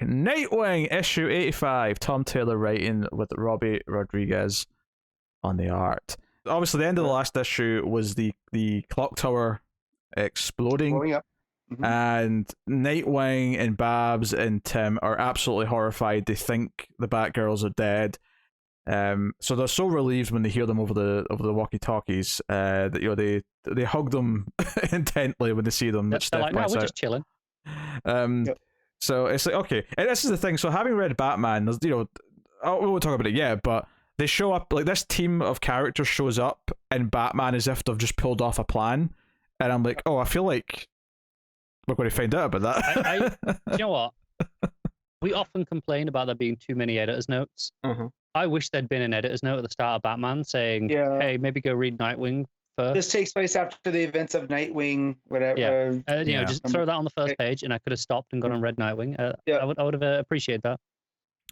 Nightwing, issue 85. Tom Taylor writing with Robbie Rodriguez on the art. Obviously, the end of the last issue was the clock tower exploding. Blowing up. And Nightwing and Babs and Tim are absolutely horrified. They think the Batgirls are dead. So they're so relieved when they hear them over the walkie-talkies that they hug them intently when they see them. They're like, no, we're just chilling. So it's like, okay, and this is the thing. So having read Batman, there's we won't talk about it yet, but they show up, like this team of characters shows up in Batman as if they've just pulled off a plan, and I'm like, oh, I feel like we're going to find out about that. You know what? We often complain about there being too many editor's notes. I wish there'd been an editor's note at the start of Batman saying, hey, maybe go read Nightwing first. This takes place after the events of Nightwing, whatever. Yeah. Just throw that on the first page, and I could have stopped and gone and read Nightwing. I would have appreciated that.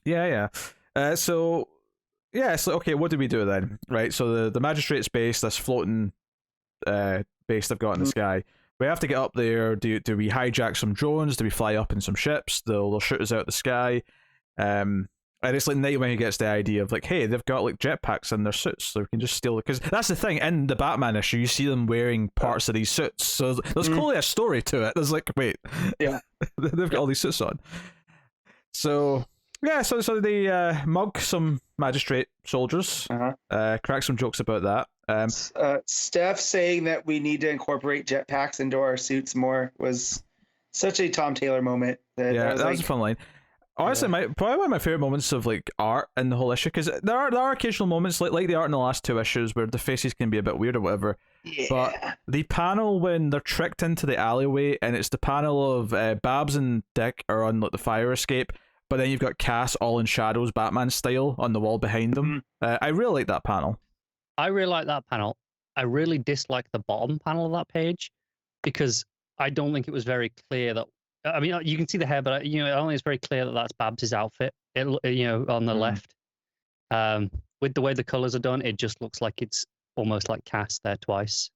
Yeah. So okay, what do we do then? Right, so the magistrate's base, this floating base they've got in the sky. We have to get up there. Do we hijack some drones? Do we fly up in some ships? They'll shoot us out the sky. And it's like Nightwing who gets the idea of like, hey, they've got like jetpacks in their suits, so we can just steal it. Because that's the thing, in the Batman issue, you see them wearing parts of these suits. So there's clearly a story to it. There's like, wait, they've got all these suits on. So yeah, so they mug some magistrate soldiers, crack some jokes about that. Steph saying that we need to incorporate jetpacks into our suits more was such a Tom Taylor moment. That was a fun line. Honestly, probably one of my favorite moments of like art in the whole issue, because there are occasional moments like the art in the last two issues where the faces can be a bit weird or whatever. Yeah. But the panel when they're tricked into the alleyway, and it's the panel of Babs and Dick are on like the fire escape, but then you've got Cass all in shadows, Batman style, on the wall behind them. I really like that panel. I really like that panel. I really dislike the bottom panel of that page because I don't think it was very clear that. I mean, you can see the hair, but I don't think it's very clear that that's Babs's outfit. On the left, with the way the colors are done, it just looks like it's almost like Cass there twice.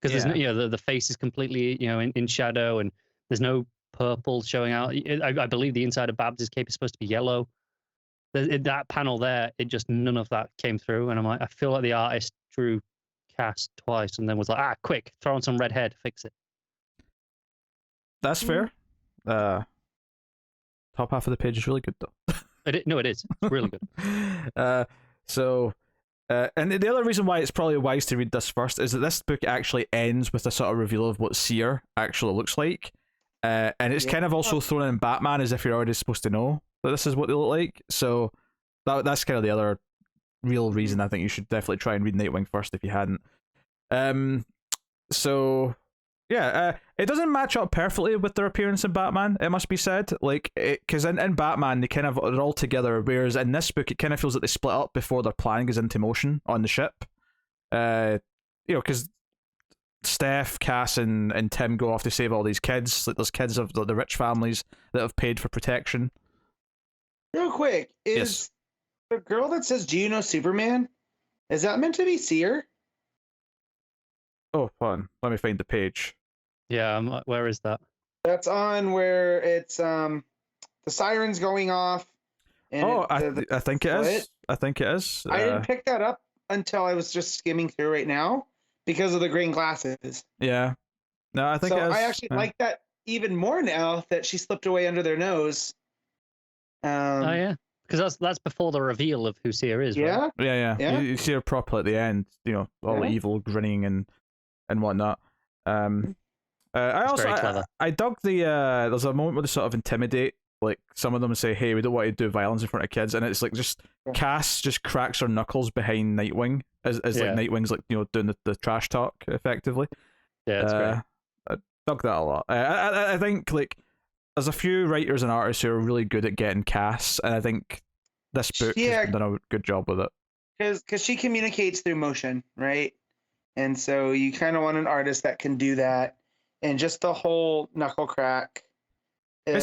Because there's the face is completely in shadow, and there's no purple showing out. I believe the inside of Babs's cape is supposed to be yellow. That panel there, none of that came through, and I'm like, I feel like the artist drew Cass twice, and then was like, quick, throw on some red hair to fix it. That's fair. Top half of the page is really good though. It is. It's really good. And the other reason why it's probably wise to read this first is that this book actually ends with a sort of reveal of what Seer actually looks like. And it's kind of also thrown in Batman as if you're already supposed to know that this is what they look like. So that's kind of the other real reason I think you should definitely try and read Nightwing first if you hadn't. It doesn't match up perfectly with their appearance in Batman, it must be said. Like, because in Batman, they're all together, whereas in this book, it kind of feels like they split up before their plan goes into motion on the ship. Because Steph, Cass, and Tim go off to save all these kids. Like, there's kids of the rich families that have paid for protection. Real quick, is the girl that says, "Do you know Superman?" Is that meant to be Seer? Oh, hold on. Let me find the page. Yeah, where is that? That's on where it's the sirens going off. And I think it is. I think it is. I didn't pick that up until I was just skimming through right now because of the green glasses. Yeah. No, I think it is. I actually like that even more now that she slipped away under their nose. Because that's before the reveal of who Seer is, right? Yeah. You see her properly at the end, all evil, grinning and whatnot. I dug there's a moment where they sort of intimidate, like some of them say, hey, we don't want to do violence in front of kids, and it's like just Cass just cracks her knuckles behind Nightwing as like Nightwing's like doing the trash talk effectively. Yeah, that's great. I dug that a lot. I think like there's a few writers and artists who are really good at getting Cass, and I think this book has done a good job with it. Because she communicates through motion, right? And so you kind of want an artist that can do that. And just the whole knuckle crack. And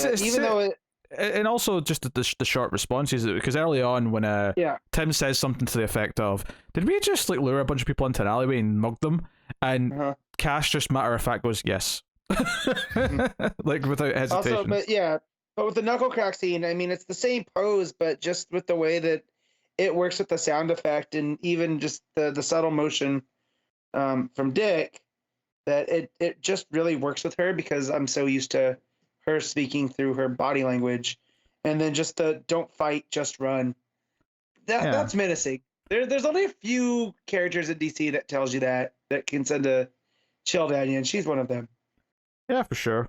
also just the short responses, because early on when Tim says something to the effect of, did we just like lure a bunch of people into an alleyway and mug them? And Cash just matter of fact goes, yes. Like without hesitation. Also, But with the knuckle crack scene, I mean, it's the same pose, but just with the way that it works with the sound effect and even just the subtle motion from Dick, that it just really works with her because I'm so used to her speaking through her body language. And then just the don't fight, just run. That's menacing. There's only a few characters in DC that tells you that can send a chill down you, and she's one of them. Yeah, for sure.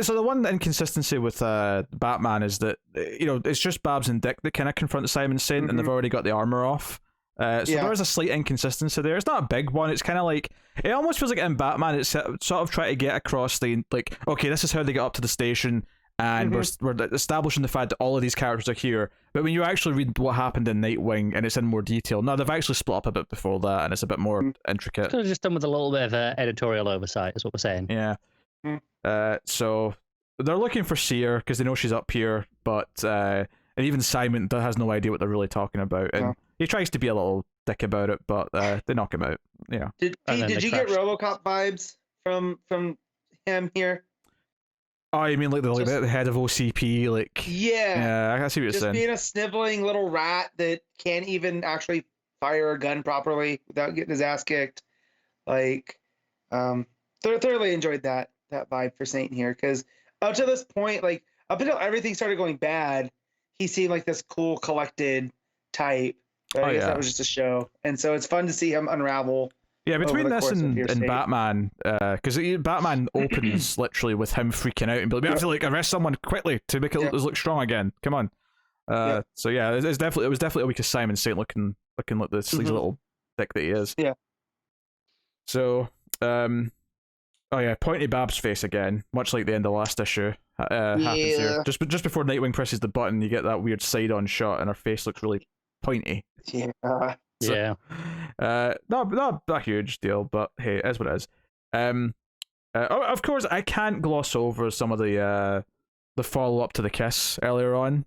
So the one inconsistency with Batman is that it's just Babs and Dick that kind of confront Simon Saint, and they've already got the armor off. So there is a slight inconsistency there. It's not a big one. It's kind of like, it almost feels like in Batman it's sort of trying to get across the, like, okay, this is how they get up to the station, and we're establishing the fact that all of these characters are here. But when you actually read what happened in Nightwing and it's in more detail, no, they've actually split up a bit before that, and it's a bit more intricate. Could have just done with a little bit of editorial oversight, is what we're saying. Yeah. So they're looking for Seer because they know she's up here, but and even Simon has no idea what they're really talking about, and he tries to be a little dick about it, but they knock him out. Yeah. Did you get RoboCop vibes from him here? Oh, you mean like the head of OCP, like? Yeah. I see what you're saying. Just being a sniveling little rat that can't even actually fire a gun properly without getting his ass kicked. Like, thoroughly enjoyed that vibe for Saint here, because up to this point, like up until everything started going bad, he seemed like this cool, collected type. But I guess that was just a show, and so it's fun to see him unravel. Yeah, between this and Batman, because Batman opens literally with him freaking out and be like, we have to like arrest someone quickly to make it look strong again. Come on. So yeah, it was definitely a week of Simon Saint looking like the sleazy little dick that he is. Yeah. So pointy Bab's face again, much like the end of last issue. Happens here. Just before Nightwing presses the button, you get that weird side-on shot, and her face looks really pointy. Yeah. So, not a huge deal, but hey, it is what it is. Of course, I can't gloss over some of the follow up to the kiss earlier on.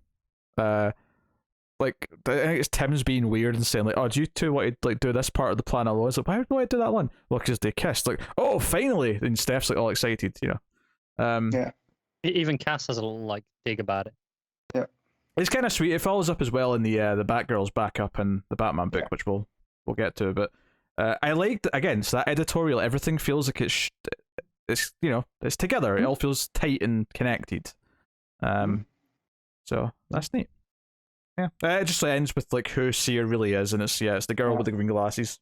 Like, I think it's Tim's being weird and saying like, "Oh, do you two want to like do this part of the plan alone?" It's like, why do I do that one? Well, because they kissed. Like, oh, finally! And Steph's like all excited, Yeah. Even Cass has a little like dig about it. Yeah. It's kind of sweet. It follows up as well in the Batgirl's backup in the Batman book, which we'll get to. But I liked, again, so that editorial, everything feels like it's it's together. It all feels tight and connected. So that's neat. Yeah, it just ends with like who Seer really is, and it's the girl with the green glasses.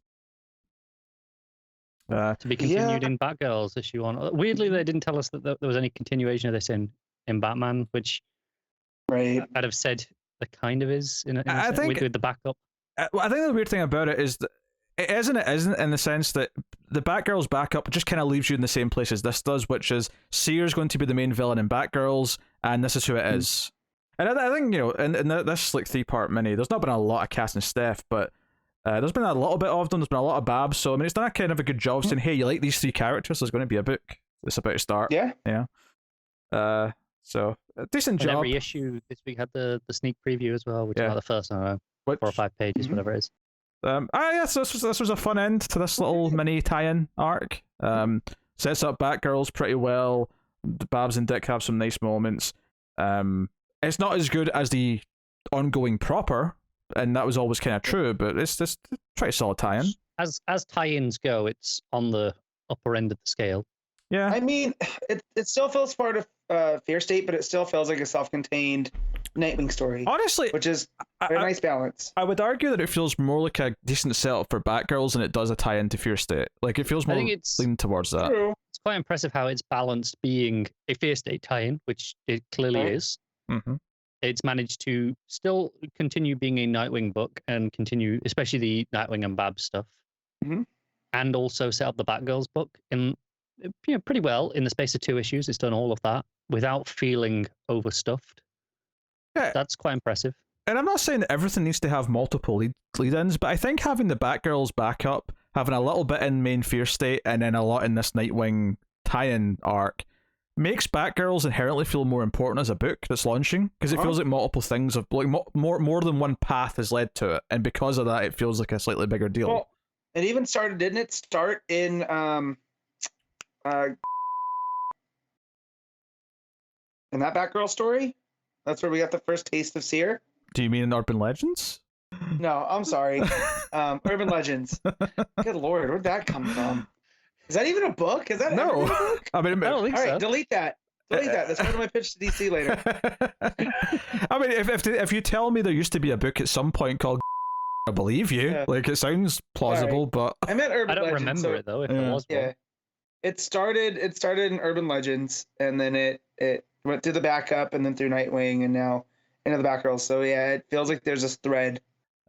To be continued in Batgirl's issue 1. Weirdly, they didn't tell us that there was any continuation of this in Batman, which I'd have said there kind of is in a think with the backup. Well, I think the weird thing about it is that it isn't in the sense that the Batgirl's backup just kind of leaves you in the same place as this does, which is Seer's going to be the main villain in Batgirl's, and this is who it is. And I think, in this like 3-part mini, there's not been a lot of Cass and Steph, but there's been a little bit of them. There's been a lot of Babs, so I mean, it's done a kind of a good job saying, hey, you like these 3 characters? There's going to be a book that's about to start. Yeah. So a decent job. Every issue this week had the sneak preview as well, which is like the first, I don't know, 4 or 5 pages, whatever it is. So this was a fun end to this little mini tie-in arc. Sets up Batgirls pretty well. The Babs and Dick have some nice moments. It's not as good as the ongoing proper, and that was always kind of true, but it's just pretty solid tie-in. As tie-ins go, it's on the upper end of the scale. Yeah. I mean, it still feels part of Fear State, but it still feels like a self-contained Nightwing story. Honestly, which is a nice balance. I would argue that it feels more like a decent setup for Batgirls than it does a tie into Fear State. Like, it feels more leaning towards that. True. It's quite impressive how it's balanced being a Fear State tie-in, which it clearly is. Mm-hmm. It's managed to still continue being a Nightwing book and continue, especially the Nightwing and Babs stuff, and also set up the Batgirls book in pretty well in the space of 2 issues. It's done all of that without feeling overstuffed. Yeah, that's quite impressive. And I'm not saying that everything needs to have multiple lead-ins, but I think having the Batgirls backup, having a little bit in main Fear State, and then a lot in this Nightwing tie-in arc, makes Batgirls inherently feel more important as a book that's launching, because it feels like multiple things of like more than one path has led to it, and because of that, it feels like a slightly bigger deal. Well, it even started, didn't it? Start in in that Batgirl story. That's where we got the first taste of Seer. Do you mean in Urban Legends? No, I'm sorry. Urban Legends. Good lord, where'd that come from? Is that even a book? Is that ever No. been a book? I mean, I don't think All so. right, delete that. Delete that. That's part of my pitch to DC later. I mean, if you tell me there used to be a book at some point called I believe you. Yeah. Like, it sounds plausible, but I meant Urban I don't Legends. remember so, it though. If Yeah. there was one. Yeah. It started in Urban Legends, and then it went through the backup, and then through Nightwing, and now into the Batgirl. So yeah, it feels like there's this thread.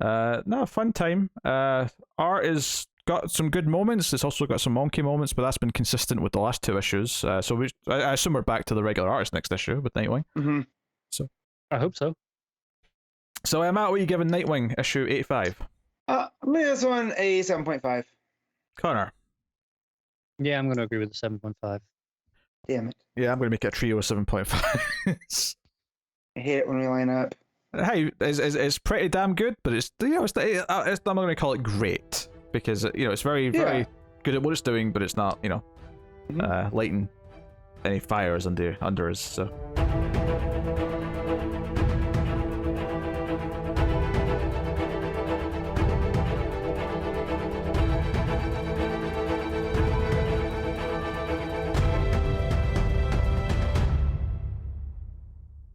no, fun time. Art is got some good moments. It's also got some wonky moments, but that's been consistent with the last 2 issues. So I assume we're back to the regular artist next issue with Nightwing. Mm-hmm. I hope so. So Matt, what are you giving Nightwing issue 85? I'm gonna give this one a 7.5. Connor. Yeah, I'm going to agree with the 7.5. Damn it! Yeah, I'm going to make it a trio of 7.5. I hate it when we line up. Hey, it's pretty damn good, but it's I'm not going to call it great because it's very very good at what it's doing, but it's not lighting any fires under us. So.